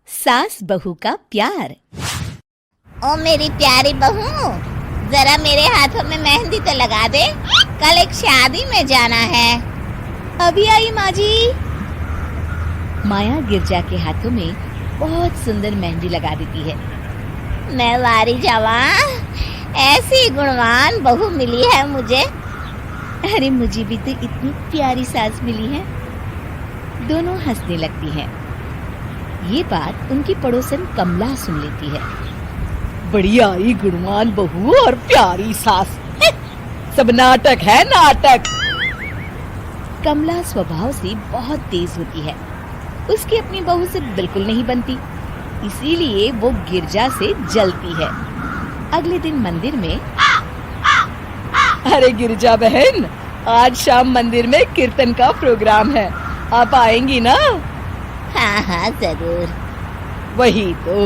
सास बहू का प्यार। ओ मेरी प्यारी बहू, जरा मेरे हाथों में मेहंदी तो लगा दे, कल एक शादी में जाना है। अभी आई माँ जी। माया गिरजा के हाथों में बहुत सुंदर मेहंदी लगा देती है। मैं वारी जावा, ऐसी गुणवान बहू मिली है मुझे। अरे मुझे भी तो इतनी प्यारी सास मिली है। दोनों हंसने लगती हैं। ये बात उनकी पड़ोसन कमला सुन लेती है। बढ़िया ही गुणवान बहू और प्यारी सास, सब नाटक है नाटक। कमला स्वभाव से बहुत तेज होती है। उसकी अपनी बहू से बिल्कुल नहीं बनती, इसीलिए वो गिरजा से जलती है। अगले दिन मंदिर में, अरे गिरजा बहन, आज शाम मंदिर में कीर्तन का प्रोग्राम है, आप आएंगी ना? हाँ हाँ जरूर। वही तो,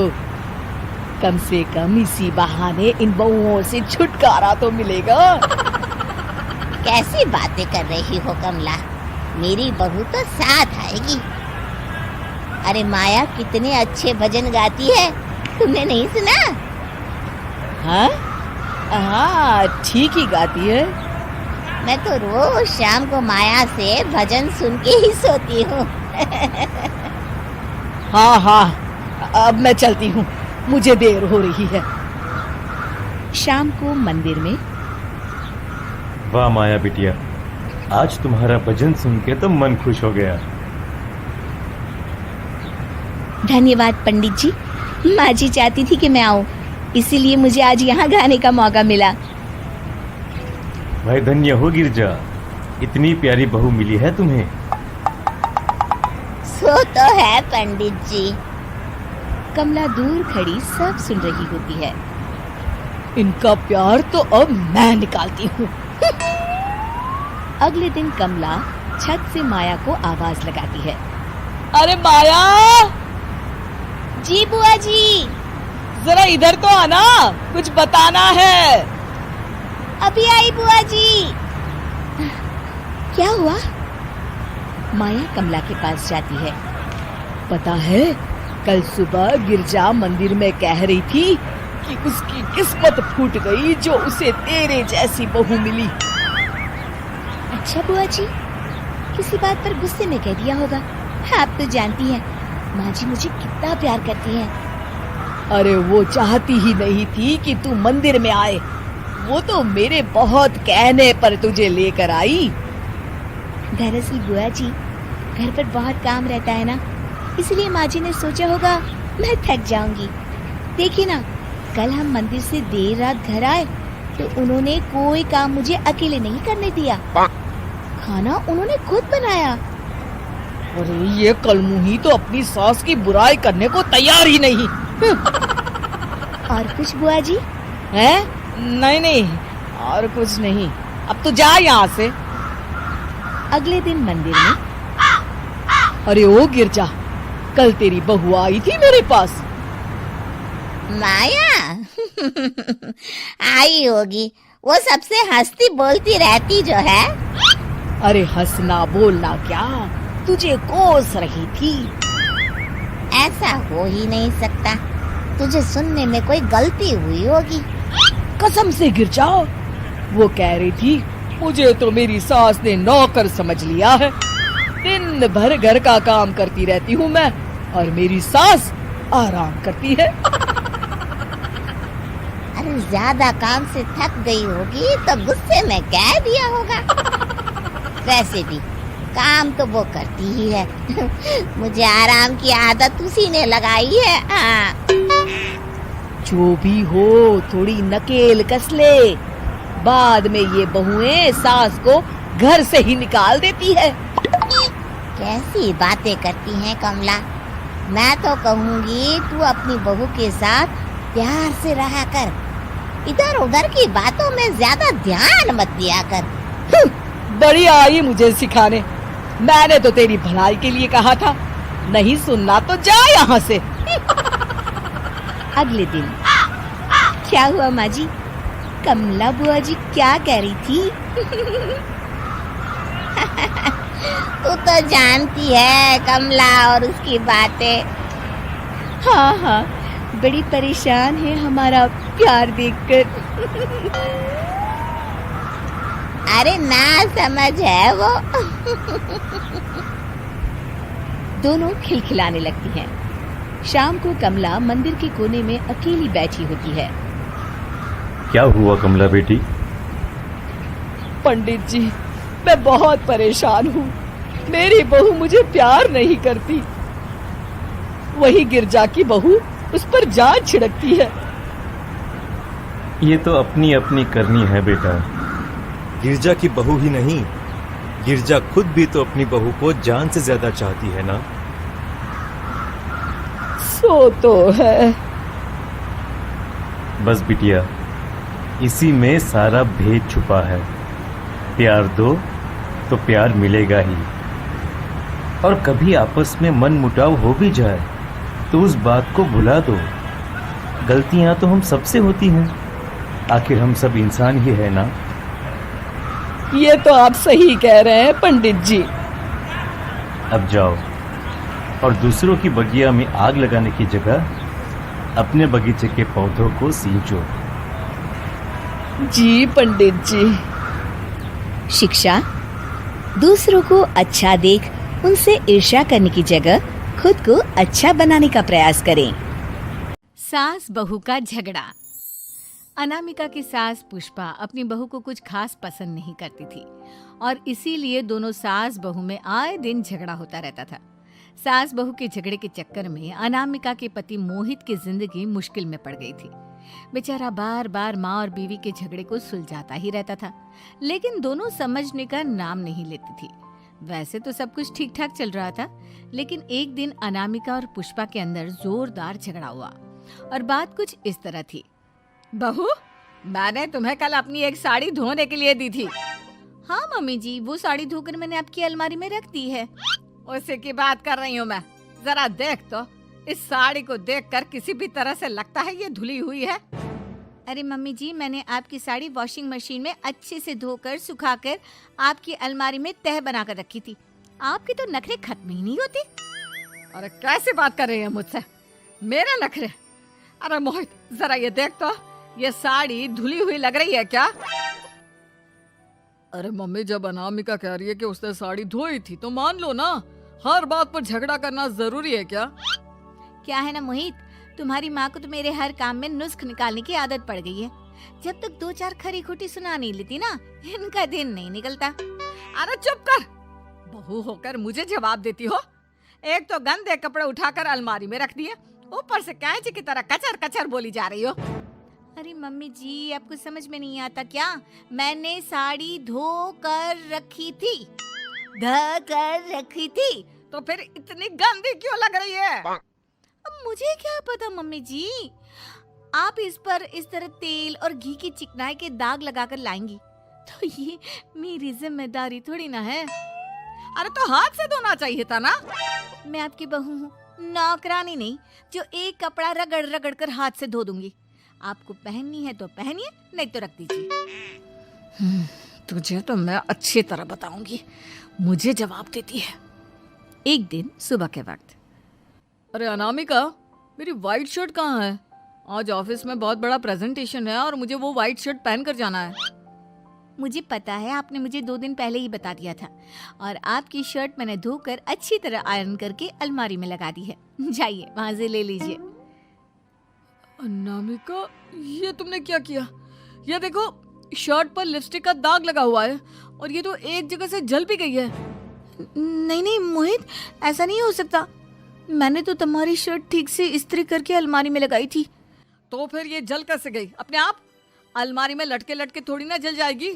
कम से कम इसी बहाने इन बहुओं से छुटकारा तो मिलेगा। कैसी बातें कर रही हो कमला, मेरी बहू तो साथ आएगी। अरे माया कितने अच्छे भजन गाती है, तुमने नहीं सुना? हाँ हाँ, ठीक ही गाती है। मैं तो रोज शाम को माया से भजन सुन के ही सोती हूँ। हाँ हाँ, अब मैं चलती हूँ, मुझे देर हो रही है। शाम को मंदिर में, वाह माया बिटिया, आज तुम्हारा भजन सुन के तो मन खुश हो गया। धन्यवाद पंडित जी। माँ जी चाहती थी कि मैं आऊँ, इसीलिए मुझे आज यहाँ गाने का मौका मिला। भाई धन्य हो गिरजा, इतनी प्यारी बहू मिली है तुम्हें। सो तो है पंडित जी। कमला दूर खड़ी सब सुन रही होती है। इनका प्यार तो अब मैं निकालती हूँ। अगले दिन कमला छत से माया को आवाज लगाती है। अरे माया, जी बुआ जी। जरा इधर तो आना, कुछ बताना है। अभी आई बुआ जी। क्या हुआ? माया कमला के पास जाती है। पता है, कल सुबह गिरजा मंदिर में कह रही थी कि उसकी किस्मत फूट गई जो उसे तेरे जैसी बहू मिली। अच्छा बुआ जी, किसी बात पर गुस्से में कह दिया होगा। आप तो जानती हैं माँ जी मुझे कितना प्यार करती हैं। अरे वो चाहती ही नहीं थी कि तू मंदिर में आए, वो तो मेरे बहुत कहने पर तुझे लेकर आई। दरअसल बुआ जी, घर पर बहुत काम रहता है ना, इसलिए माँ जी ने सोचा होगा मैं थक जाऊंगी। देखिए ना, कल हम मंदिर से देर रात घर आए तो उन्होंने कोई काम मुझे अकेले नहीं करने दिया। खाना उन्होंने खुद बनाया। अरे ये कलमुही तो अपनी सास की बुराई करने को तैयार ही नहीं। और कुछ बुआ जी? हैं? नहीं नहीं, और कुछ नहीं, अब तो जा यहाँ से। अगले दिन मंदिर में, अरे ओ गिरजा, कल तेरी बहू आई थी मेरे पास। माया आई होगी, वो सबसे हंसती बोलती रहती जो है। अरे हंसना बोलना क्या, तुझे कोस रही थी। ऐसा हो ही नहीं सकता, तुझे सुनने में कोई गलती हुई होगी। कसम से गिरजा, वो कह रही थी मुझे तो मेरी सास ने नौकर समझ लिया है। दिन भर घर का काम करती रहती हूँ मैं, और मेरी सास आराम करती है। अरे ज्यादा काम से थक गई होगी तो गुस्से में कह दिया होगा। वैसे भी काम तो वो करती ही है। मुझे आराम की आदत उसी ने लगाई है। हाँ। जो भी हो, थोड़ी नकेल कस ले, बाद में ये बहुएं सास को घर से ही निकाल देती है। कैसी बातें करती हैं कमला, मैं तो कहूँगी तू अपनी बहू के साथ प्यार से रहा कर, इधर उधर की बातों में ज्यादा ध्यान मत दिया कर। बड़ी आई मुझे सिखाने, मैंने तो तेरी भलाई के लिए कहा था, नहीं सुनना तो जा यहाँ से। अगले दिन, क्या हुआ माँ जी? कमला बुआ जी क्या कह रही थी? तू तो जानती है कमला और उसकी बातें। हाँ हाँ, बड़ी परेशान है हमारा प्यार देखकर। अरे ना समझ है वो। दोनों खिलखिलाने लगती हैं। शाम को कमला मंदिर के कोने में अकेली बैठी होती है। क्या हुआ कमला बेटी? पंडित जी, मैं बहुत परेशान हूँ। मेरी बहू मुझे प्यार नहीं करती। वही गिरजा की बहू उस पर जान छिड़कती है। ये तो अपनी अपनी करनी है बेटा। गिरजा की बहू ही नहीं, गिरजा खुद भी तो अपनी बहू को जान से ज्यादा चाहती है ना। सो तो है। बस बिटिया, इसी में सारा भेद छुपा है। प्यार दो तो प्यार मिलेगा ही। और कभी आपस में मन मुटाव हो भी जाए तो उस बात को भुला दो। गलतियां तो हम सबसे होती हैं, आखिर हम सब इंसान ही है ना। ये तो आप सही कह रहे हैं पंडित जी। अब जाओ और दूसरों की बगिया में आग लगाने की जगह अपने बगीचे के पौधों को सींचो। जी पंडित जी। शिक्षा, दूसरों को अच्छा देख उनसे ईर्ष्या करने की जगह खुद को अच्छा बनाने का प्रयास करें। सास बहू का झगड़ा। अनामिका की सास पुष्पा अपनी बहू को कुछ खास पसंद नहीं करती थी और इसीलिए दोनों सास बहू में आए दिन झगड़ा होता रहता था। सास बहू के झगड़े के चक्कर में अनामिका के पति मोहित की जिंदगी मुश्किल में पड़ गई थी। बेचारा बार बार माँ और बीवी के झगड़े को सुलझाता ही रहता था, लेकिन दोनों समझने का नाम नहीं लेती थी। वैसे तो सब कुछ ठीक ठाक चल रहा था, लेकिन एक दिन अनामिका और पुष्पा के अंदर जोरदार झगड़ा हुआ और बात कुछ इस तरह थी। बहू, मैंने तुम्हें कल अपनी एक साड़ी धोने के लिए दी थी। हाँ मम्मी जी, वो साड़ी धोकर मैंने आपकी अलमारी में रख दी है। उसी की बात कर रही हूँ मैं। जरा देख तो, इस साड़ी को देखकर किसी भी तरह से लगता है ये धुली हुई है। अरे मम्मी जी, मैंने आपकी साड़ी वॉशिंग मशीन में अच्छे से धोकर सुखाकर आपकी अलमारी में तह बनाकर रखी थी। आपके तो नखरे खत्म ही नहीं होते। अरे कैसे बात कर रही है मुझसे? मेरे नखरे? अरे मोहित, जरा ये देख तो, ये साड़ी धुली हुई लग रही है क्या? अरे मम्मी, जब अनामिका कह रही है कि उसने साड़ी धोई थी तो मान लो ना। हर बात पर झगड़ा करना जरूरी है क्या? क्या है ना मोहित, तुम्हारी माँ को तो मेरे हर काम में नुस्ख निकालने की आदत पड़ गई है। जब तक दो चार खरी खोटी सुना नहीं लेती ना, इनका दिन नहीं निकलता। अरे चुप कर, बहू होकर मुझे जवाब देती हो। एक तो गंदे कपड़े उठाकर अलमारी में रख दिए, ऊपर से कैंची की तरह कचर कचर बोली जा रही हो। अरे मम्मी जी, आपको समझ में नहीं आता क्या? मैंने साड़ी धो कर रखी थी। तो फिर इतनी गंदी क्यों लग रही है? अब मुझे क्या पता मम्मी जी, आप इस पर इस तरह तेल और घी की चिकनाई के दाग लगाकर लाएंगी तो ये मेरी जिम्मेदारी थोड़ी ना है। अरे तो हाथ से धोना चाहिए था ना। मैं आपकी बहू हूँ, नौकरानी नहीं जो एक कपड़ा रगड़ रगड़ कर हाथ से धो दूंगी। आपको पहननी है तो पहनिए, नहीं तो रख दीजिए। तुझे तो मैं अच्छी तरह बताऊंगी, मुझे जवाब देती है। एक दिन सुबह के वक्त। अरे अनामिका, मेरी व्हाइट शर्ट कहाँ है? आज ऑफिस में बहुत बड़ा प्रेजेंटेशन है और मुझे वो व्हाइट शर्ट पहन कर जाना है। मुझे पता है, आपने मुझे 2 दिन पहले ही बता दिया था और आपकी शर्ट मैंने धोकर अच्छी तरह आयरन करके अलमारी में लगा दी है। जाइए वहां से ले लीजिए। अनामिका, ये तुमने क्या किया? ये देखो, शर्ट पर लिपस्टिक का दाग लगा हुआ है और ये तो एक जगह से जल भी गई है। नहीं नहीं मोहित, ऐसा नहीं हो सकता। मैंने तो तुम्हारी शर्ट ठीक से इस्त्री करके अलमारी में लगाई थी। तो फिर ये जल कैसे गई अपने आप? अलमारी में लटके लटके थोड़ी ना जल जाएगी।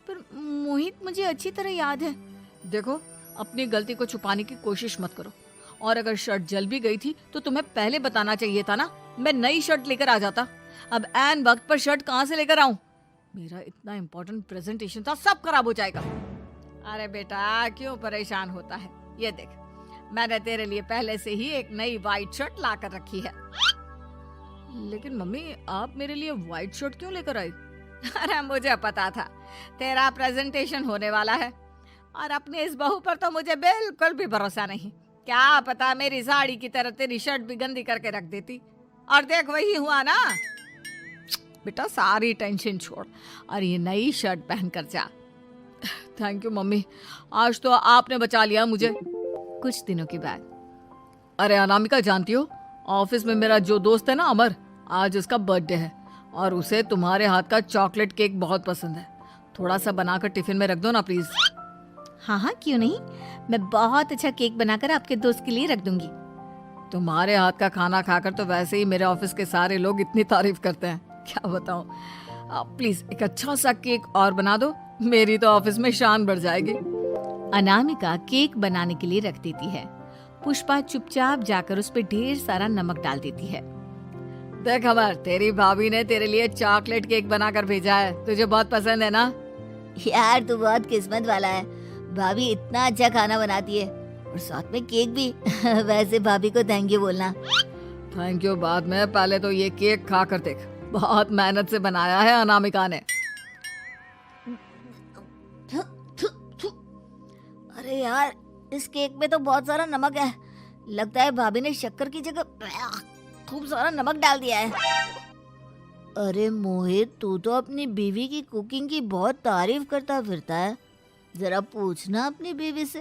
पर मोहित, मुझे अच्छी तरह याद है। देखो, अपनी गलती को छुपाने की कोशिश मत करो। और अगर शर्ट जल भी गई थी तो तुम्हें पहले बताना चाहिए था ना। मैं नई शर्ट लेकर आ जाता। अब ऐन वक्त पर शर्ट कहाँ से लेकर आऊं? मेरा इतना इम्पोर्टेंट प्रेजेंटेशन था, सब खराब हो जाएगा। अरे बेटा, क्यों परेशान होता है? ये देख, मैंने तेरे लिए पहले से ही एक नई व्हाइट शर्ट ला कर रखी है। लेकिन मम्मी, आप मेरे लिए व्हाइट शर्ट क्यों लेकर आई? अरे मुझे पता था तेरा प्रेजेंटेशन होने वाला है और अपने इस बहू पर तो मुझे बिल्कुल भी भरोसा नहीं। क्या पता मेरी साड़ी की तरह तेरी शर्ट भी गंदी करके रख देती। और देख वही हुआ ना। बेटा सारी टेंशन छोड़ और ये नई शर्ट पहन कर जा। थैंक यू मम्मी, आज तो आपने बचा लिया मुझे। कुछ दिनों के बाद, अरे अनामिका जानती हो, ऑफिस में मेरा जो दोस्त है ना अमर, आज उसका बर्थडे है और उसे तुम्हारे हाथ का चॉकलेट केक बहुत पसंद है। थोड़ा सा बनाकर टिफिन में रख दो ना प्लीज। हाँ हाँ क्यों नहीं, मैं बहुत अच्छा केक बनाकर आपके दोस्त के लिए रख दूंगी। तुम्हारे हाथ का खाना खाकर तो वैसे ही मेरे ऑफिस के सारे लोग इतनी तारीफ करते हैं, क्या बताऊं। आप प्लीज एक अच्छा सा केक और बना दो, मेरी तो ऑफिस में शान बढ़ जाएगी। अनामिका केक बनाने के लिए रख देती है। पुष्पा चुपचाप जाकर उस पर ढेर सारा नमक डाल देती है। देख अमर, तेरी भाभी ने तेरे लिए चॉकलेट केक बनाकर भेजा है, तुझे बहुत पसंद है ना। यार तू बहुत किस्मत वाला है, भाभी इतना अच्छा खाना बनाती है और साथ में केक भी। वैसे भाभी को थैंक यू बोलना। थैंक यू बाद में, पहले तो ये केक खा कर देख, बहुत मेहनत से बनाया है अनामिका ने। अरे यार इस केक में तो बहुत सारा नमक है, लगता है भाभी ने शक्कर की जगह खूब सारा नमक डाल दिया है। अरे मोहित, तू तो अपनी बीवी की कुकिंग की बहुत तारीफ करता फिरता है, जरा पूछना अपनी बीवी से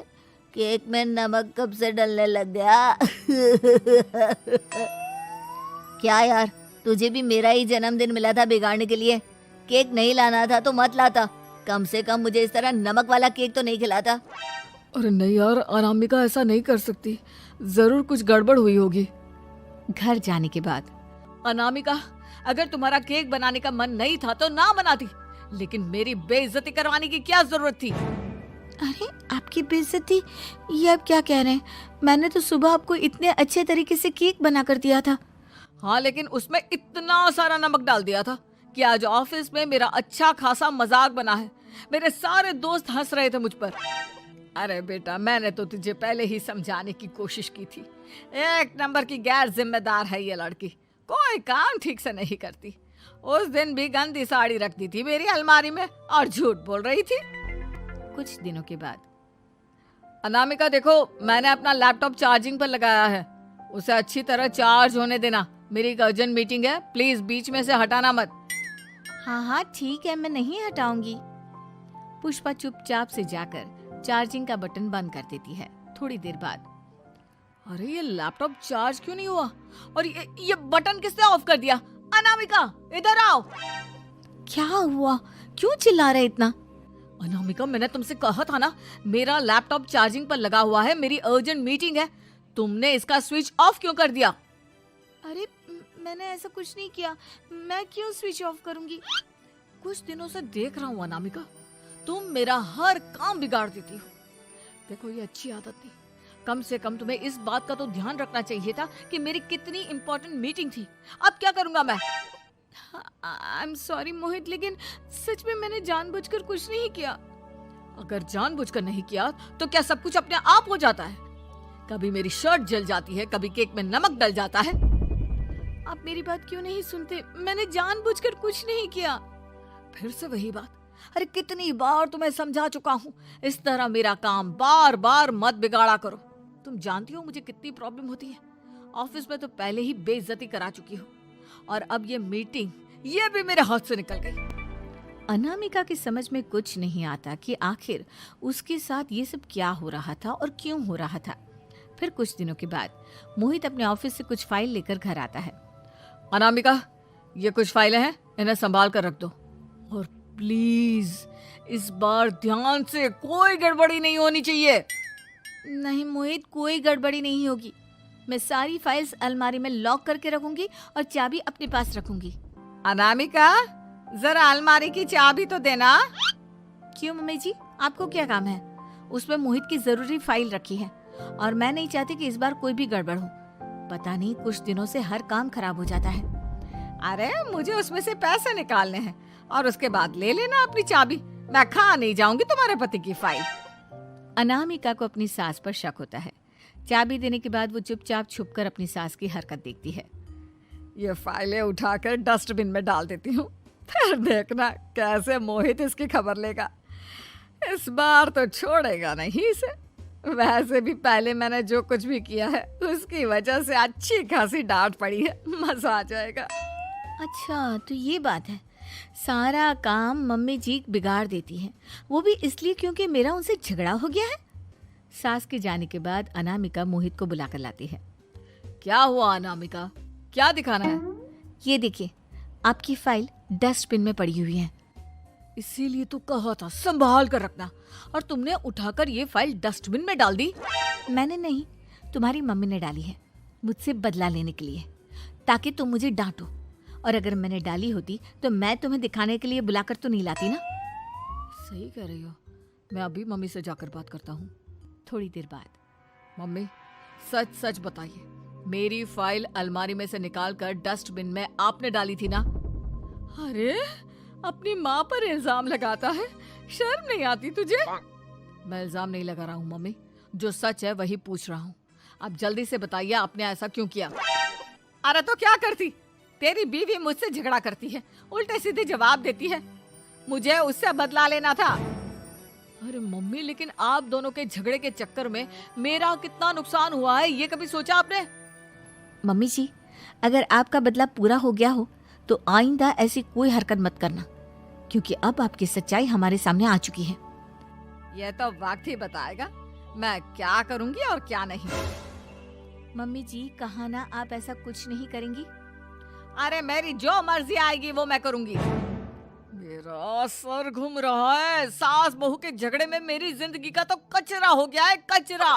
केक में नमक कब से डलने लग गया। क्या यार, तुझे भी मेरा ही जन्मदिन मिला था बिगाड़ने के लिए? केक नहीं लाना था तो मत लाता, कम से कम मुझे इस तरह नमक वाला केक तो नहीं खिलाता। अरे नहीं यार, अनामिका ऐसा नहीं कर सकती, जरूर कुछ गड़बड़ हुई होगी। घर जाने के बाद, अनामिका, अगर तुम्हारा केक बनाने का मन नहीं था तो ना बनाती, लेकिन मेरी बेइज्जती करवाने की क्या जरूरत थी। अरे आपकी बेइज्जती, ये अब क्या कह रहे हैं? मैंने तो सुबह आपको इतने अच्छे तरीके से केक बना कर दिया था। हाँ, लेकिन उसमें इतना सारा नमक डाल दिया था कि आज ऑफिस में मेरा अच्छा खासा मजाक बना है। मेरे सारे दोस्त हंस रहे थे मुझ पर। अरे बेटा, मैंने तो तुझे पहले ही समझाने की कोशिश की थी, एक नंबर की गैर जिम्मेदार है ये लड़की, कोई काम ठीक से नहीं करती। उस दिन भी गंदी साड़ी रख दी थी मेरी अलमारी में और झूठ बोल रही थी। कुछ दिनों के बाद, अनामिका देखो, मैंने अपना लैपटॉप चार्जिंग पर लगाया है, उसे अच्छी तरह चार्ज होने देना। मेरी एक अर्जेंट मीटिंग है, प्लीज बीच में से हटाना मत। हाँ हाँ ठीक है, मैं नहीं हटाऊंगी। पुष्पा चुपचाप से जाकर चार्जिंग का बटन बंद कर देती है। थोड़ी देर बाद, अरे ये लैपटॉप चार्ज क्यों नहीं हुआ और ये बटन किसने ऑफ कर दिया? अनामिका इधर आओ। क्या हुआ, क्यों चिल्ला रहे इतना? अनामिका, मैंने तुमसे कहा था ना, मेरा लैपटॉप चार्जिंग पर लगा हुआ है, मेरी अर्जेंट मीटिंग है, तुमने इसका स्विच ऑफ क्यों कर दिया? अरे मैंने ऐसा कुछ नहीं किया, मैं क्यों स्विच ऑफ करूंगी? कुछ दिनों से देख रहा हूँ अनामिका, तुम मेरा हर काम बिगाड़ देती हो। देखो ये अच्छी आदत नहीं, कम से कम तुम्हें इस बात का तो ध्यान रखना चाहिए था कि मेरी कितनी इंपॉर्टेंट मीटिंग थी। अब क्या करूंगा मैं? आई एम सॉरी मोहित, लेकिन सच में मैंने जानबूझकर कुछ नहीं किया। अगर जानबूझकर नहीं किया तो क्या सब कुछ अपने आप हो जाता है? कभी मेरी शर्ट जल जाती है, कभी केक में नमक डल जाता है। आप मेरी बात क्यों नहीं सुनते? मैंने जानबूझकर कुछ नहीं किया। फिर से वही बात, अरे कितनी बार तुम्हें समझा चुका हूँ, इस तरह मेरा काम बार बार मत बिगाड़ा करो। तुम जानती हो मुझे कितनी प्रॉब्लम होती है, ऑफिस में तो पहले ही बेइज्जती करा चुकी हो और अब ये मीटिंग, ये भी मेरे हाथ से निकल गई। अनामिका की समझ में कुछ नहीं आता कि आखिर उसके साथ ये सब क्या हो रहा था और क्यों हो रहा था। फिर कुछ दिनों के बाद मोहित अपने ऑफिस से कुछ फाइल लेकर घर आता है। अनामिका, ये कुछ फाइलें हैं, इन्हें संभाल कर रख दो और प्लीज इस बार ध्यान से, कोई गड़बड़ी नहीं होनी चाहिए। नहीं मोहित, कोई गड़बड़ी नहीं होगी। मैं सारी फाइल्स अलमारी में लॉक करके रखूंगी और चाबी अपने पास रखूंगी। अनामिका, जरा अलमारी की चाबी तो देना। क्यों मम्मी जी, आपको क्या काम है? उसमें मोहित की जरूरी फाइल रखी है और मैं नहीं चाहती कि इस बार कोई भी गड़बड़ हो। पता नहीं कुछ दिनों से हर काम खराब हो जाता है। अरे मुझे उसमें से पैसे निकालने हैं और उसके बाद ले लेना अपनी चाबी, मैं खा नहीं जाऊंगी तुम्हारे पति की फाइल। अनामिका को अपनी सास पर शक होता है। चाबी देने के बाद वो चुपचाप छुपकर अपनी सास की हरकत देखती है। ये फाइलें उठाकर डस्टबिन में डाल देती हूँ, फिर देखना कैसे मोहित इसकी खबर लेगा। इस बार तो छोड़ेगा नहीं इसे। वैसे भी पहले मैंने जो कुछ भी किया है उसकी वजह से अच्छी खासी डांट पड़ी है, मजा आ जाएगा। अच्छा तो ये बात है, सारा काम मम्मी जी बिगाड़ देती हैं, वो भी इसलिए क्योंकि मेरा उनसे झगड़ा हो गया है। सास के जाने के बाद अनामिका मोहित को बुलाकर लाती है। क्या हुआ अनामिका, क्या दिखाना है? ये देखिए, आपकी फाइल डस्टबिन में पड़ी हुई है। इसीलिए तो कहा था संभाल कर रखना, और तुमने उठाकर ये फाइल डस्टबिन में डाल दी। मैंने नहीं, तुम्हारी मम्मी ने डाली है, मुझसे बदला लेने के लिए, ताकि तुम मुझे डांटो। और अगर मैंने डाली होती तो मैं तुम्हें दिखाने के लिए बुलाकर तो नहीं लाती ना। सही कह रही हो, मैं अभी मम्मी से जाकर बात करता हूँ। थोड़ी देर बाद। मम्मी सच सच बताइए, मेरी फाइल अलमारी में से निकालकर डस्टबिन में आपने डाली थी ना? अरे अपनी माँ पर इल्जाम लगाता है, शर्म नहीं आती तुझे? मैं इल्जाम नहीं लगा रहा हूँ मम्मी, जो सच है वही पूछ रहा हूँ। आप जल्दी से बताइए आपने ऐसा क्यों किया? अरे तो क्या करती, तेरी बीवी मुझसे झगड़ा करती है, उल्टे सीधे जवाब देती है, मुझे उससे बदला लेना था। अरे मम्मी लेकिन आप दोनों के झगड़े के चक्कर में मेरा कितना नुकसान हुआ है, ये कभी सोचा आपने? मम्मी जी, अगर आपका बदला पूरा हो गया हो तो आइंदा ऐसी कोई हरकत मत करना, क्योंकि अब आपकी सच्चाई हमारे सामने आ चुकी है। यह तो वक्त ही बताएगा मैं क्या करूंगी और क्या नहीं। मम्मी जी, कहा ना आप ऐसा कुछ नहीं करेंगी। अरे मेरी जो मर्जी आएगी वो मैं करूंगी। मेरा सर घूम रहा है, सास बहू के झगड़े में मेरी जिंदगी का तो कचरा हो गया है, कचरा।